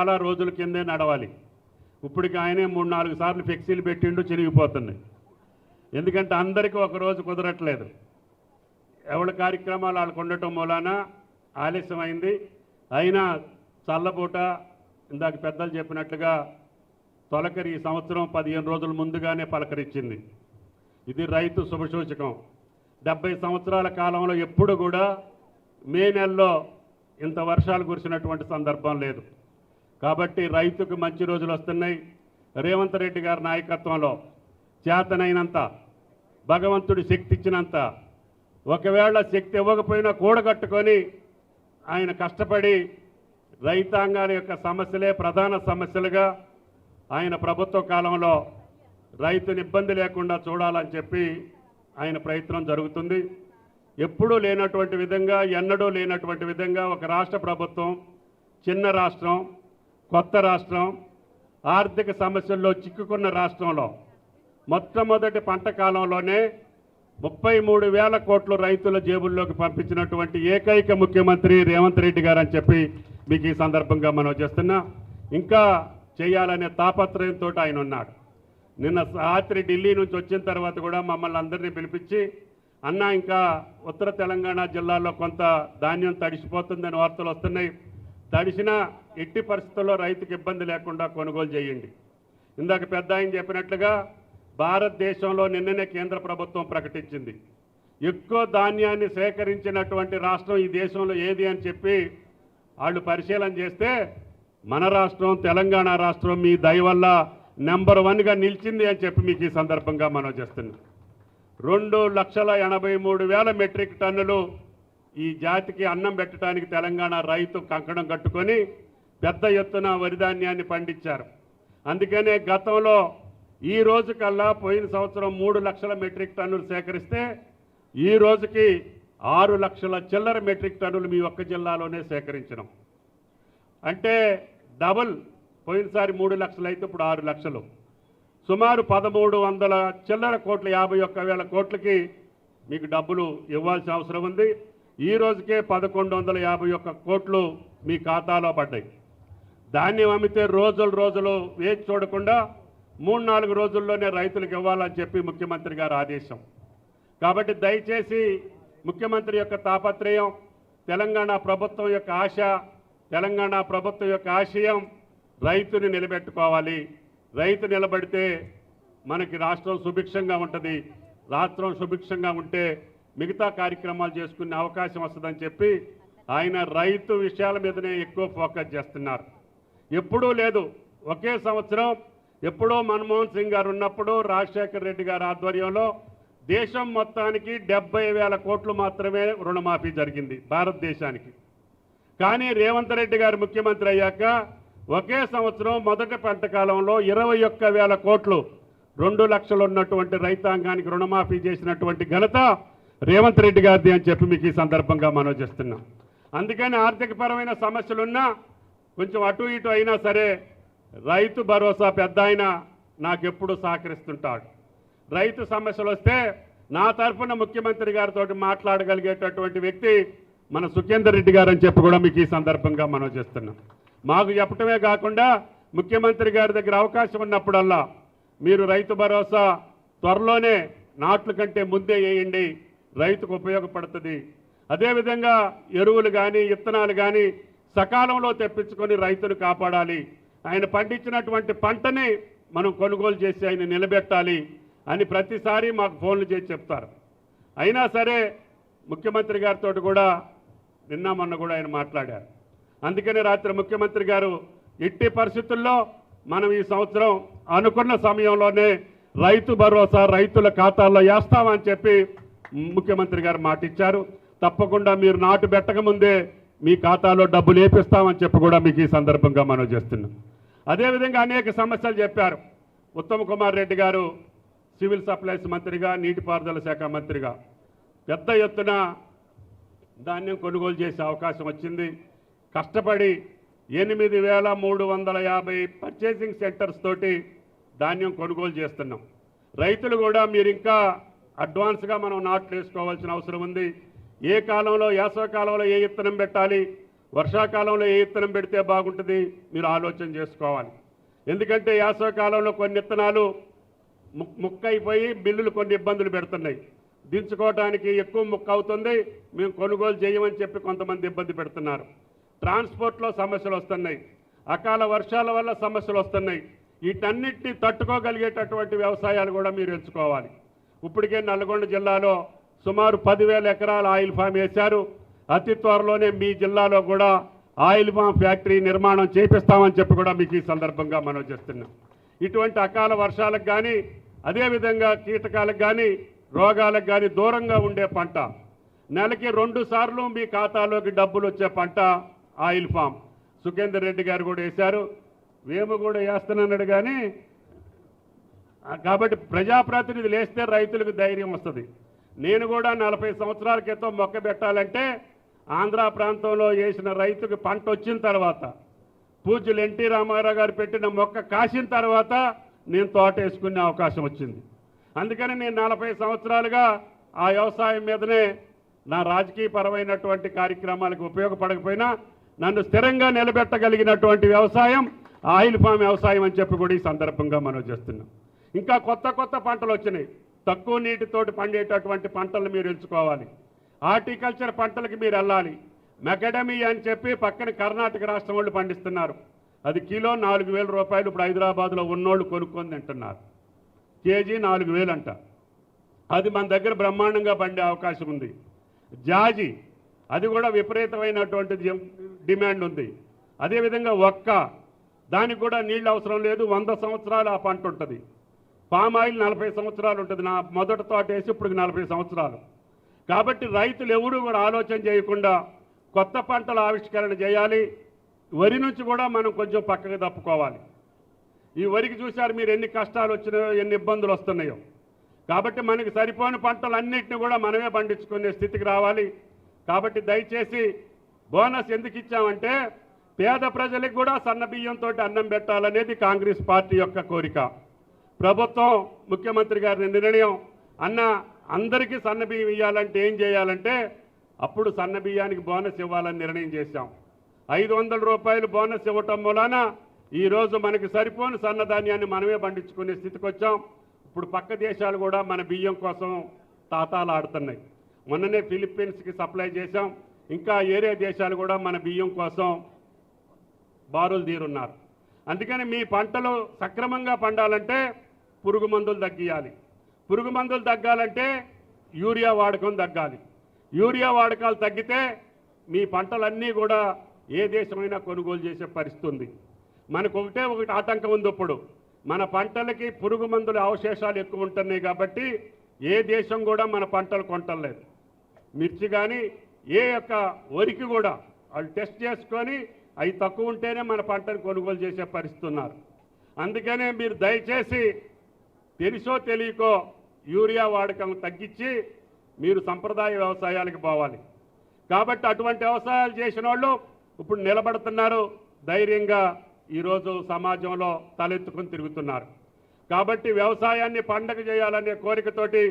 చాలా రోజుల కిందే నడవాలి. ఇప్పటికి ఆయనే 3-4 సార్లు ఫ్లెక్సీలు పెట్టిండు, చిరిగిపోతున్నాయి. ఎందుకంటే అందరికీ ఒకరోజు కుదరట్లేదు. ఎవరి కార్యక్రమాలు వాళ్ళకు ఉండటం మూలాన ఆలస్యమైంది. అయినా చల్లబూట ఇందాక పెద్దలు చెప్పినట్లుగా తొలకరి ఈ సంవత్సరం 15 రోజుల ముందుగానే పలకరించింది. ఇది రైతు శుభసూచకం. 70 సంవత్సరాల కాలంలో ఎప్పుడు కూడా మే నెలలో ఇంత వర్షాలు కురిసినటువంటి సందర్భం లేదు. కాబట్టి రైతుకు మంచి రోజులు వస్తున్నాయి. రేవంత్ రెడ్డి గారి నాయకత్వంలో చేతనైనంత, భగవంతుడి శక్తి ఇచ్చినంత, ఒకవేళ శక్తి ఇవ్వకపోయినా కూడగట్టుకొని ఆయన కష్టపడి రైతాంగాల యొక్క సమస్యలే ప్రధాన సమస్యలుగా ఆయన ప్రభుత్వ కాలంలో రైతుని ఇబ్బంది లేకుండా చూడాలని చెప్పి ఆయన ప్రయత్నం జరుగుతుంది. ఎప్పుడూ లేనటువంటి విధంగా, ఎన్నడూ లేనటువంటి విధంగా ఒక రాష్ట్ర ప్రభుత్వం, చిన్న రాష్ట్రం, కొత్త రాష్ట్రం, ఆర్థిక సమస్యల్లో చిక్కుకున్న రాష్ట్రంలో మొట్టమొదటి పంట కాలంలోనే 33,000 కోట్లు రైతుల జేబుల్లోకి పంపించినటువంటి ఏకైక ముఖ్యమంత్రి రేవంత్ రెడ్డి గారు అని చెప్పి మీకు ఈ సందర్భంగా మనం చేస్తున్నా. ఇంకా చేయాలనే తాపత్రయంతో ఆయన ఉన్నాడు. నిన్న రాత్రి ఢిల్లీ నుంచి వచ్చిన తర్వాత కూడా మమ్మల్ని అందరినీ పిలిపించి, అన్న ఇంకా ఉత్తర తెలంగాణ జిల్లాలో కొంత ధాన్యం తడిసిపోతుందని వార్తలు వస్తున్నాయి, తడిసిన ఎట్టి పరిస్థితుల్లో రైతుకు ఇబ్బంది లేకుండా కొనుగోలు చేయండి. ఇందాక పెద్ద ఆయన చెప్పినట్లుగా భారతదేశంలో నిన్ననే కేంద్ర ప్రభుత్వం ప్రకటించింది, ఎక్కువ ధాన్యాన్ని సేకరించినటువంటి రాష్ట్రం ఈ దేశంలో ఏది అని చెప్పి వాళ్ళు పరిశీలన చేస్తే మన రాష్ట్రం తెలంగాణ రాష్ట్రం మీ దయ వల్ల నెంబర్ 1గా నిలిచింది అని చెప్పి మీకు ఈ సందర్భంగా మనం చేస్తున్నాం. 2,83,000 మెట్రిక్ టన్నులు ఈ జాతికి అన్నం పెట్టడానికి తెలంగాణ రైతు కంకణం కట్టుకొని పెద్ద ఎత్తున వరి ధాన్యాన్ని పండించారు. అందుకనే గతంలో ఈ రోజు కల్లా పోయిన సంవత్సరం 3 లక్షల మెట్రిక్ టన్నులు సేకరిస్తే ఈ రోజుకి 6 లక్షల చిల్లర మెట్రిక్ టన్నులు మీ ఒక్క జిల్లాలోనే సేకరించడం. అంటే డబుల్. పోయినసారి 3 లక్షలు అయితే ఇప్పుడు 6 లక్షలు. సుమారు 1,300 చిల్లర కోట్లు, 51,000 కోట్లకి మీకు డబ్బులు ఇవ్వాల్సిన అవసరం ఉంది. ఈ రోజుకే 1,151 కోట్లు మీ ఖాతాలో పడ్డాయి. ధాన్యం అమ్మితే రోజులు వేచి చూడకుండా 3-4 రోజుల్లోనే రైతులకు ఇవ్వాలని చెప్పి ముఖ్యమంత్రి గారు ఆదేశం. కాబట్టి దయచేసి ముఖ్యమంత్రి యొక్క తాపత్రయం, తెలంగాణ ప్రభుత్వం యొక్క ఆశ, తెలంగాణ ప్రభుత్వం యొక్క ఆశయం రైతుని నిలబెట్టుకోవాలి. రైతు నిలబడితే మనకి రాష్ట్రం సుభిక్షంగా ఉంటుంది. రాష్ట్రం సుభిక్షంగా ఉంటే మిగతా కార్యక్రమాలు చేసుకునే అవకాశం వస్తుందని చెప్పి ఆయన రైతు విషయాల మీదనే ఎక్కువ ఫోకస్ చేస్తున్నారు. ఎప్పుడూ లేదు. ఒకే సంవత్సరం ఎప్పుడో మన్మోహన్ సింగ్ గారు ఉన్నప్పుడు రాజశేఖర్ రెడ్డి గారి ఆధ్వర్యంలో దేశం మొత్తానికి 70,000 కోట్లు మాత్రమే రుణమాఫీ జరిగింది భారతదేశానికి. కానీ రేవంత్ రెడ్డి గారు ముఖ్యమంత్రి అయ్యాక ఒకే సంవత్సరం మొదటి పంట కాలంలో 21,000 కోట్లు 2 లక్షలు ఉన్నటువంటి రైతాంగానికి రుణమాఫీ చేసినటువంటి ఘనత రేవంత్ రెడ్డి గారిది అని చెప్పి మీకు ఈ సందర్భంగా మనం చేస్తున్నాం. అందుకని ఆర్థికపరమైన సమస్యలున్నా కొంచెం అటు ఇటు అయినా సరే రైతు భరోసా పెద్ద ఆయన నాకెప్పుడు సహకరిస్తుంటాడు. రైతు సమస్యలు వస్తే నా తరఫున ముఖ్యమంత్రి గారితో మాట్లాడగలిగేటటువంటి వ్యక్తి మన సుఖేందర్ రెడ్డి గారు అని చెప్పి కూడా మీకు ఈ సందర్భంగా మనం చేస్తున్నాం. మాకు చెప్పటమే కాకుండా ముఖ్యమంత్రి గారి దగ్గర అవకాశం ఉన్నప్పుడల్లా మీరు రైతు భరోసా త్వరలోనే నాట్ల కంటే ముందే వేయండి, రైతుకు ఉపయోగపడుతుంది. అదేవిధంగా ఎరువులు కానీ విత్తనాలు కానీ సకాలంలో తెప్పించుకొని రైతును కాపాడాలి. ఆయన పండించినటువంటి పంటని మనం కొనుగోలు చేసి ఆయన నిలబెట్టాలి అని ప్రతిసారి మాకు ఫోన్లు చేసి చెప్తారు. అయినా సరే ముఖ్యమంత్రి గారితో కూడా నిన్న మొన్న కూడా ఆయన మాట్లాడారు. అందుకనే రాత్రి ముఖ్యమంత్రి గారు ఎట్టి పరిస్థితుల్లో మనం ఈ సంవత్సరం అనుకున్న సమయంలోనే రైతు భరోసా రైతుల ఖాతాల్లో వేస్తామని చెప్పి ముఖ్యమంత్రి గారు మాట ఇచ్చారు. తప్పకుండా మీరు నాటు పెట్టకముందే మీ ఖాతాలో డబ్బులు వేపిస్తామని చెప్పి కూడా మీకు ఈ సందర్భంగా మనం చేస్తున్నాం. అదేవిధంగా అనేక సమస్యలు చెప్పారు. ఉత్తమ్ కుమార్ రెడ్డి గారు సివిల్ సప్లైస్ మంత్రిగా, నీటిపారుదల శాఖ మంత్రిగా పెద్ద ఎత్తున ధాన్యం కొనుగోలు చేసే అవకాశం వచ్చింది. కష్టపడి 8,350 పర్చేసింగ్ సెంటర్స్ తోటి ధాన్యం కొనుగోలు చేస్తున్నాం. రైతులు కూడా మీరు ఇంకా అడ్వాన్స్గా మనం నాట్లు వేసుకోవాల్సిన అవసరం ఉంది. ఏ కాలంలో, వేసవి కాలంలో ఏ విత్తనం పెట్టాలి, వర్షాకాలంలో ఏ విత్తనం పెడితే బాగుంటుంది మీరు ఆలోచన చేసుకోవాలి. ఎందుకంటే వేసవికాలంలో కొన్ని విత్తనాలు ముక్క అయిపోయి బిల్లులు కొన్ని ఇబ్బందులు పెడుతున్నాయి. దించుకోవడానికి ఎక్కువ ముక్క అవుతుంది, మేము కొనుగోలు చేయమని చెప్పి కొంతమంది ఇబ్బంది పెడుతున్నారు. ట్రాన్స్పోర్ట్లో సమస్యలు వస్తున్నాయి, అకాల వర్షాల వల్ల సమస్యలు వస్తున్నాయి. వీటన్నిటిని తట్టుకోగలిగేటటువంటి వ్యవసాయాలు కూడా మీరు ఎంచుకోవాలి. ఇప్పటికే నల్గొండ జిల్లాలో సుమారు 10,000 ఎకరాల ఆయిల్ ఫామ్ వేశారు. అతి త్వరలోనే మీ జిల్లాలో కూడా ఆయిల్ ఫామ్ ఫ్యాక్టరీ నిర్మాణం చేపిస్తామని చెప్పి కూడా మీకు ఈ సందర్భంగా మనం చేస్తున్నాం. ఇటువంటి అకాల వర్షాలకు కానీ అదేవిధంగా కీటకాలకు కానీ రోగాలకు కానీ దూరంగా ఉండే పంట, నెలకి 2 సార్లు మీ ఖాతాలోకి డబ్బులు వచ్చే పంట ఆయిల్ ఫామ్. సుఖేందర్ రెడ్డి గారు కూడా వేశారు, మేము కూడా వేస్తున్నాడు. కానీ కాబట్టి ప్రజాప్రతినిధులు వేస్తే రైతులకు ధైర్యం వస్తుంది. నేను కూడా 40 సంవత్సరాల క్రితం మొక్క పెట్టాలంటే ఆంధ్ర ప్రాంతంలో వేసిన రైతుకి పంట వచ్చిన తర్వాత, పూజ్యులు ఎన్టీ రామారావు గారు పెట్టిన మొక్క కాసిన తర్వాత నేను తోట వేసుకునే అవకాశం వచ్చింది. అందుకని నేను 40 సంవత్సరాలుగా ఆ వ్యవసాయం మీదనే నా రాజకీయపరమైనటువంటి కార్యక్రమాలకు ఉపయోగపడకపోయినా నన్ను స్థిరంగా నిలబెట్టగలిగినటువంటి వ్యవసాయం ఆయిల్ ఫామ్ వ్యవసాయం అని చెప్పి కూడా ఈ సందర్భంగా మనం చేస్తున్నాం. ఇంకా కొత్త కొత్త పంటలు వచ్చినాయి. తక్కువ నీటితోటి పండేటటువంటి పంటలు మీరు ఎంచుకోవాలి. హార్టికల్చర్ పంటలకు మీరు వెళ్ళాలి. మెకడమీ అని చెప్పి పక్కన కర్ణాటక రాష్ట్రం వాళ్ళు పండిస్తున్నారు. అది కిలో 4,000 రూపాయలు. ఇప్పుడు హైదరాబాద్లో ఉన్నోళ్ళు కొనుక్కొని తింటున్నారు. కేజీ 4,000 అంట. అది మన దగ్గర బ్రహ్మాండంగా పండే అవకాశం ఉంది. జాజి, అది కూడా విపరీతమైనటువంటి డిమాండ్ ఉంది. అదేవిధంగా ఒక్క, దానికి కూడా నీళ్ళు అవసరం లేదు, 100 సంవత్సరాలు ఆ పంట ఉంటుంది. పామ్ ఆయిల్ 40 సంవత్సరాలు ఉంటుంది. నా మొదటి తోట వేసి ఇప్పుడు 40 సంవత్సరాలు. కాబట్టి రైతులు ఎవరూ కూడా ఆలోచన చేయకుండా కొత్త పంటల ఆవిష్కరణ చేయాలి. వరి నుంచి కూడా మనం కొంచెం పక్కకు తప్పుకోవాలి. ఈ వరికి చూశారు మీరు ఎన్ని కష్టాలు వచ్చినాయో, ఎన్ని ఇబ్బందులు వస్తున్నాయో. కాబట్టి మనకి సరిపోని పంటలన్నింటినీ కూడా మనమే పండించుకునే స్థితికి రావాలి. కాబట్టి దయచేసి బోనస్ ఎందుకు ఇచ్చామంటే పేద ప్రజలకు కూడా సన్న బియ్యంతో అన్నం పెట్టాలనేది కాంగ్రెస్ పార్టీ యొక్క కోరిక. ప్రభుత్వం, ముఖ్యమంత్రి గారి నిర్ణయం, అన్న అందరికీ సన్న బియ్యం ఇవ్వాలంటే ఏం చేయాలంటే అప్పుడు సన్న బియ్యానికి బోనస్ ఇవ్వాలని నిర్ణయం చేశాం. 500 రూపాయలు బోనస్ ఇవ్వటం మూలాన ఈరోజు మనకి సరిపోని సన్నధాన్యాన్ని మనమే పండించుకునే స్థితికి వచ్చాం. ఇప్పుడు పక్క దేశాలు కూడా మన బియ్యం కోసం తాతాలు ఆడుతున్నాయి. మొన్ననే ఫిలిప్పీన్స్కి సప్లై చేశాం. ఇంకా ఏరే దేశాలు కూడా మన బియ్యం కోసం బారులు తీరున్నారు. అందుకని మీ పంటలు సక్రమంగా పండాలంటే పురుగు మందులు తగ్గియాలి. పురుగు మందులు తగ్గాలంటే యూరియా వాడకం తగ్గాలి. యూరియా వాడకాలు తగ్గితే మీ పంటలన్నీ కూడా ఏ దేశమైనా కొనుగోలు చేసే పరిస్థితి ఉంది. మనకు ఒకటి ఆటంకం ఉంది. ఇప్పుడు మన పంటలకి పురుగు మందుల అవశేషాలు ఎక్కువ ఉంటున్నాయి కాబట్టి ఏ దేశం కూడా మన పంటలు కొంటలేదు. మిర్చి కానీ ఏ యొక్క వరికి కూడా వాళ్ళు టెస్ట్ చేసుకొని అవి తక్కువ ఉంటేనే మన పంటను కొనుగోలు చేసే పరిస్థితి ఉన్నారు. అందుకనే మీరు దయచేసి తెలుసో తెలియకో యూరియా వాడకం తగ్గించి మీరు సంప్రదాయ వ్యవసాయాలకు పోవాలి. కాబట్టి అటువంటి వ్యవసాయాలు చేసిన వాళ్ళు ఇప్పుడు నిలబడుతున్నారు, ధైర్యంగా ఈరోజు సమాజంలో తలెత్తుకుని తిరుగుతున్నారు. కాబట్టి వ్యవసాయాన్ని పండగ చేయాలనే కోరికతోటి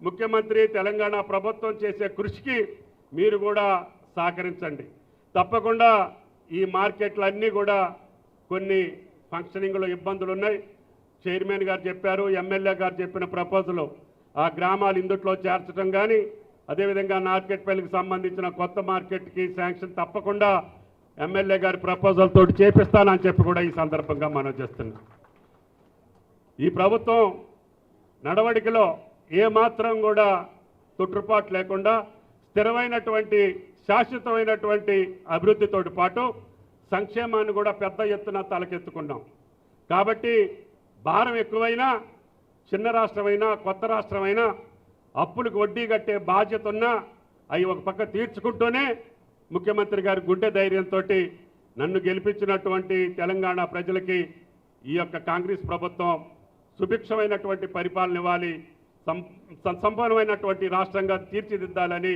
ముఖ్యమంత్రి, తెలంగాణ ప్రభుత్వం చేసే కృషికి మీరు కూడా సహకరించండి. తప్పకుండా ఈ మార్కెట్లన్నీ కూడా కొన్ని ఫంక్షనింగ్లో ఇబ్బందులు ఉన్నాయి. చైర్మన్ గారు చెప్పారు, ఎమ్మెల్యే గారు చెప్పిన ప్రపోజల్ ఆ గ్రామాలు ఇందుట్లో చేర్చడం కానీ, అదేవిధంగా నార్కెట్పల్లికి సంబంధించిన కొత్త మార్కెట్కి శాంక్షన్ తప్పకుండా ఎమ్మెల్యే గారి ప్రపోజల్ తోటి చేపిస్తానని చెప్పి కూడా ఈ సందర్భంగా మనం చేస్తున్నాం. ఈ ప్రభుత్వం నడవడికలో ఏమాత్రం కూడా తొట్టుపాటు లేకుండా స్థిరమైనటువంటి శాశ్వతమైనటువంటి అభివృద్ధితోటి పాటు సంక్షేమాన్ని కూడా పెద్ద ఎత్తున తలకెత్తుకున్నాం. కాబట్టి భారం ఎక్కువైనా, చిన్న రాష్ట్రమైనా కొత్త రాష్ట్రమైనా అప్పులకు వడ్డీ కట్టే బాధ్యత ఉన్నా అవి ఒక పక్క తీర్చుకుంటూనే ముఖ్యమంత్రి గారి గుండె ధైర్యంతో నన్ను గెలిపించినటువంటి తెలంగాణ ప్రజలకి ఈ యొక్క కాంగ్రెస్ ప్రభుత్వం సుభిక్షమైనటువంటి పరిపాలన ఇవ్వాలి, సంపన్నమైనటువంటి రాష్ట్రంగా తీర్చిదిద్దాలని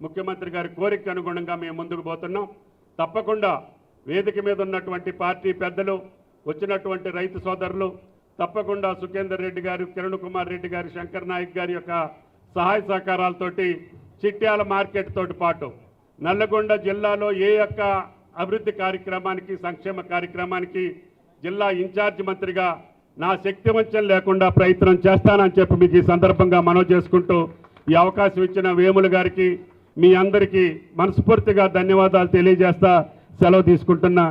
ముఖ్యమంత్రి గారి కోరిక అనుగుణంగా మేము ముందుకు పోతున్నాం. తప్పకుండా వేదిక మీద ఉన్నటువంటి పార్టీ పెద్దలు, వచ్చినటువంటి రైతు సోదరులు, తప్పకుండా సుఖేందర్ రెడ్డి గారు, కిరణ్ కుమార్ రెడ్డి గారు, శంకర్ నాయక్ గారి యొక్క సహాయ సహకారాలతోటి చిట్యాల మార్కెట్ తోటి పాటు నల్లగొండ జిల్లాలో ఏ యొక్క అభివృద్ధి కార్యక్రమానికి సంక్షేమ కార్యక్రమానికి జిల్లా ఇన్ఛార్జ్ మంత్రిగా నా శక్తి వంచన లేకుండా ప్రయత్నం చేస్తానని చెప్పి మీకు ఈ సందర్భంగా మనవి చేసుకుంటూ ఈ అవకాశం ఇచ్చిన వేముల గారికి మీ అందరికీ మనస్ఫూర్తిగా ధన్యవాదాలు తెలియజేస్తా సెలవు తీసుకుంటున్నా.